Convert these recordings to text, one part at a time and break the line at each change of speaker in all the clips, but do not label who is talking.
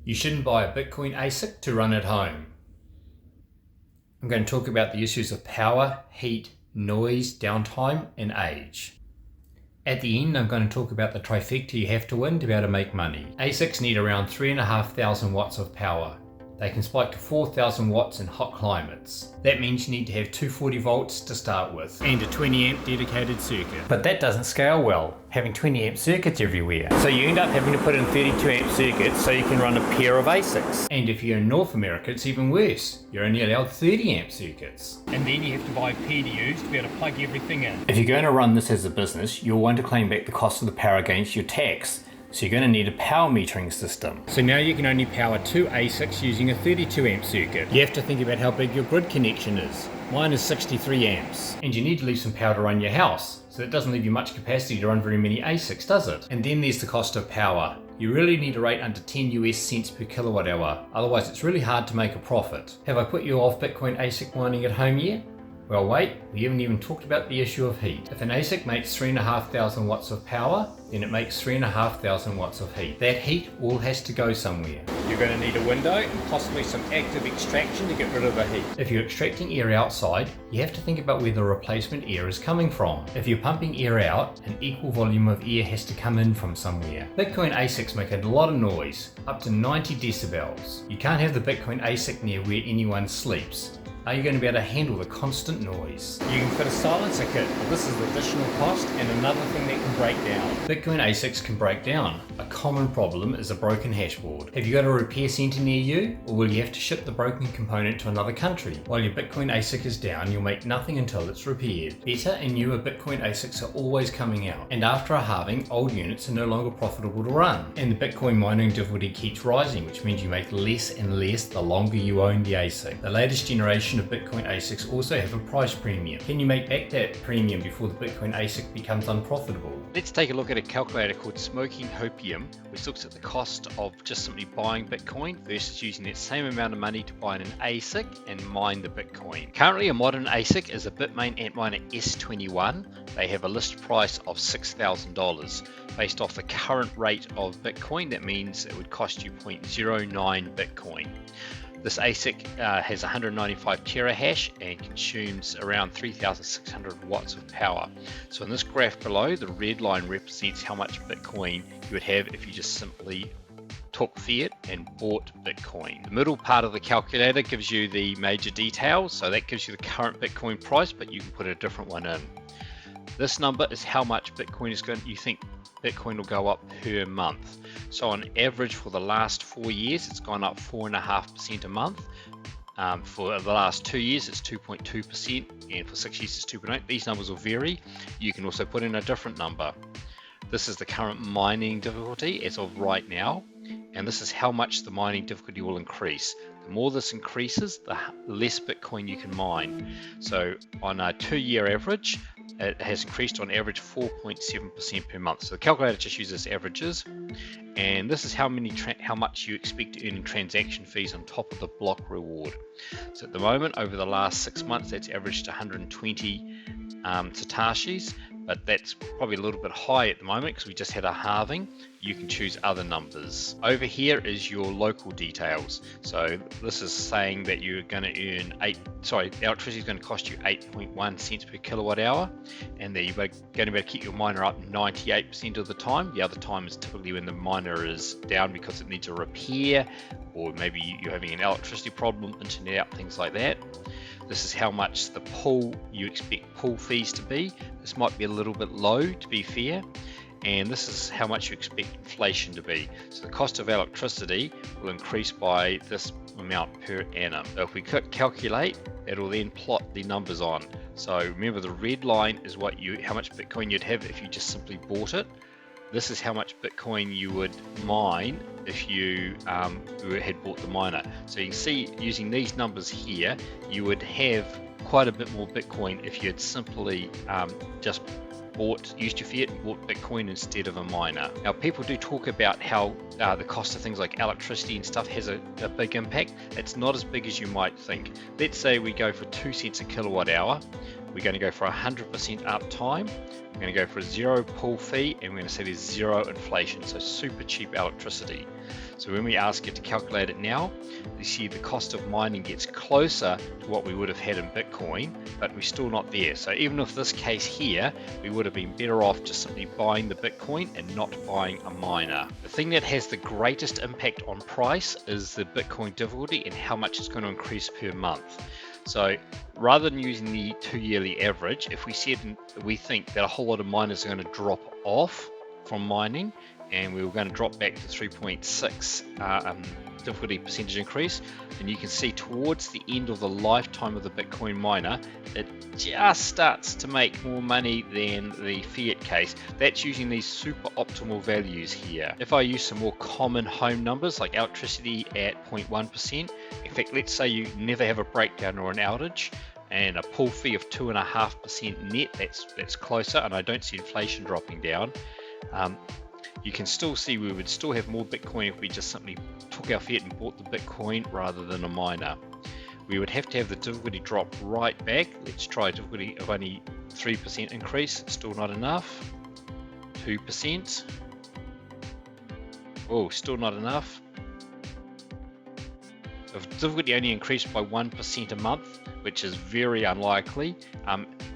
You shouldn't buy a Bitcoin ASIC to run at home. I'm going to talk about the issues of power, heat, noise, downtime, and age. At the end, I'm going to talk about the trifecta you have to win to be able to make money. ASICs need around 3,500 watts of power. They can spike to 4,000 watts in hot climates. That means you need to have 240 volts to start with, and a 20 amp dedicated circuit. But that doesn't scale well, having 20 amp circuits everywhere. So you end up having to put in 32 amp circuits so you can run a pair of ASICs. And if you're in North America, it's even worse. You're only allowed 30 amp circuits. And then you have to buy PDUs to be able to plug everything in. If you're going to run this as a business, you'll want to claim back the cost of the power against your tax. So you're going to need a power metering system. So now you can only power 2 ASICs using a 32 amp circuit. You have to think about how big your grid connection is. Mine is 63 amps. And you need to leave some power to run your house. So it doesn't leave you much capacity to run very many ASICs, does it? And then there's the cost of power. You really need a rate under 10 US cents per kilowatt hour. Otherwise it's really hard to make a profit. Have I put you off Bitcoin ASIC mining at home yet? Well wait, we haven't even talked about the issue of heat. If an ASIC makes 3,500 watts of power, then it makes 3,500 watts of heat. That heat all has to go somewhere. You're going to need a window and possibly some active extraction to get rid of the heat. If you're extracting air outside, you have to think about where the replacement air is coming from. If you're pumping air out, an equal volume of air has to come in from somewhere. Bitcoin ASICs make a lot of noise, up to 90 decibels. You can't have the Bitcoin ASIC near where anyone sleeps. Are you going to be able to handle the constant noise? You can fit a silencer kit, but this is the additional cost and another thing that can break down. Bitcoin ASICs can break down. A common problem is a broken hashboard. Have you got a repair center near you, or will you have to ship the broken component to another country? While your Bitcoin ASIC is down, you'll make nothing until it's repaired. Better and newer Bitcoin ASICs are always coming out, and after a halving, old units are no longer profitable to run. And the Bitcoin mining difficulty keeps rising, which means you make less and less the longer you own the ASIC. The latest generation of Bitcoin ASICs also have a price premium. Can you make back that premium before the Bitcoin ASIC becomes unprofitable?
Let's take a look at a calculator called Smoking Hopium, which looks at the cost of just simply buying Bitcoin versus using that same amount of money to buy an ASIC and mine the Bitcoin. Currently, a modern ASIC is a Bitmain Antminer S21. They have a list price of $6,000. Based off the current rate of Bitcoin, that means it would cost you 0.09 Bitcoin. This ASIC has 195 terahash and consumes around 3,600 watts of power. So in this graph below, the red line represents how much Bitcoin you would have if you just simply took fiat and bought Bitcoin. The middle part of the calculator gives you the major details, so that gives you the current Bitcoin price, but you can put a different one in. This number is how much Bitcoin you think Bitcoin will go up per month. So on average for the last 4 years, it's gone up 4.5% a month. For the last 2 years, it's 2.2%, and for 6 years, it's 2.8%. These numbers will vary. You can also put in a different number. This is the current mining difficulty as of right now, and this is how much the mining difficulty will increase. The more this increases, the less Bitcoin you can mine. So on a 2-year average, it has increased on average 4.7% per month. So the calculator just uses averages, and this is how much you expect to earn in transaction fees on top of the block reward. So at the moment, over the last 6 months, that's averaged 120 Satashis, but that's probably a little bit high at the moment because we just had a halving. You can choose other numbers. Over here is your local details. So this is saying that you're going to earn electricity is going to cost you 8.1 cents per kilowatt hour, and that you're going to be able to keep your miner up 98% of the time. The other time is typically when the miner is down because it needs a repair, or maybe you're having an electricity problem, internet out, things like that. This is how much the you expect pool fees to be. This might be a little bit low, to be fair. And this is how much you expect inflation to be. So the cost of electricity will increase by this amount per annum. So if we click calculate, it'll then plot the numbers on. So remember, the red line is how much Bitcoin you'd have if you just simply bought it. This is how much Bitcoin you would mine if you had bought the miner. So you can see, using these numbers here, you would have quite a bit more Bitcoin if you had simply just used your fiat and bought Bitcoin instead of a miner. Now, people do talk about how the cost of things like electricity and stuff has a big impact. It's not as big as you might think. Let's say we go for 2 cents a kilowatt hour. We're going to go for 100% uptime. We're going to go for a 0 pool fee, and we're going to say there's 0 inflation, so super cheap electricity. So when we ask it to calculate it now, you see the cost of mining gets closer to what we would have had in Bitcoin, but we're still not there. So even with this case here, we would have been better off just simply buying the Bitcoin and not buying a miner. The thing that has the greatest impact on price is the Bitcoin difficulty and how much it's going to increase per month. So rather than using the 2-yearly average, if we think that a whole lot of miners are going to drop off from mining, and we were going to drop back to 3.6 difficulty percentage increase, and you can see towards the end of the lifetime of the Bitcoin miner, it just starts to make more money than the fiat case. That's using these super optimal values here. If I use some more common home numbers like electricity at 0.1%, in fact, let's say you never have a breakdown or an outage, and a pull fee of 2.5% net, that's closer, and I don't see inflation dropping down. You can still see we would still have more Bitcoin if we just simply took our fiat and bought the Bitcoin rather than a miner. We would have to have the difficulty drop right back. Let's try a difficulty of only 3% increase, still not enough. 2%. Oh, still not enough. If difficulty only increased by 1% a month, which is very unlikely,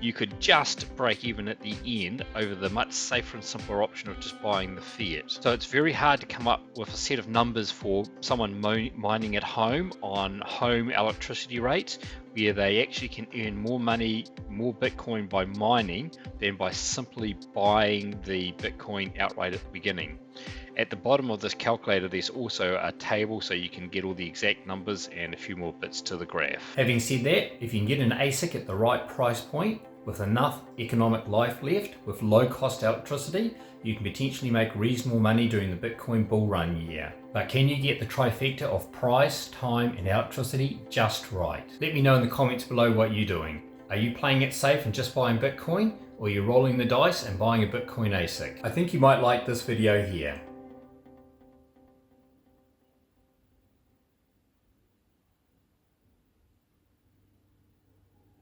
you could just break even at the end over the much safer and simpler option of just buying the fiat. So it's very hard to come up with a set of numbers for someone mining at home on home electricity rates where they actually can earn more money, more Bitcoin by mining than by simply buying the Bitcoin outright at the beginning. At the bottom of this calculator, there's also a table so you can get all the exact numbers and a few more bits to the graph.
Having said that, if you can get an ASIC at the right price point with enough economic life left with low cost electricity, you can potentially make reasonable money during the Bitcoin bull run year. But can you get the trifecta of price, time and electricity just right? Let me know in the comments below what you're doing. Are you playing it safe and just buying Bitcoin, or are you rolling the dice and buying a Bitcoin ASIC? I think you might like this video here.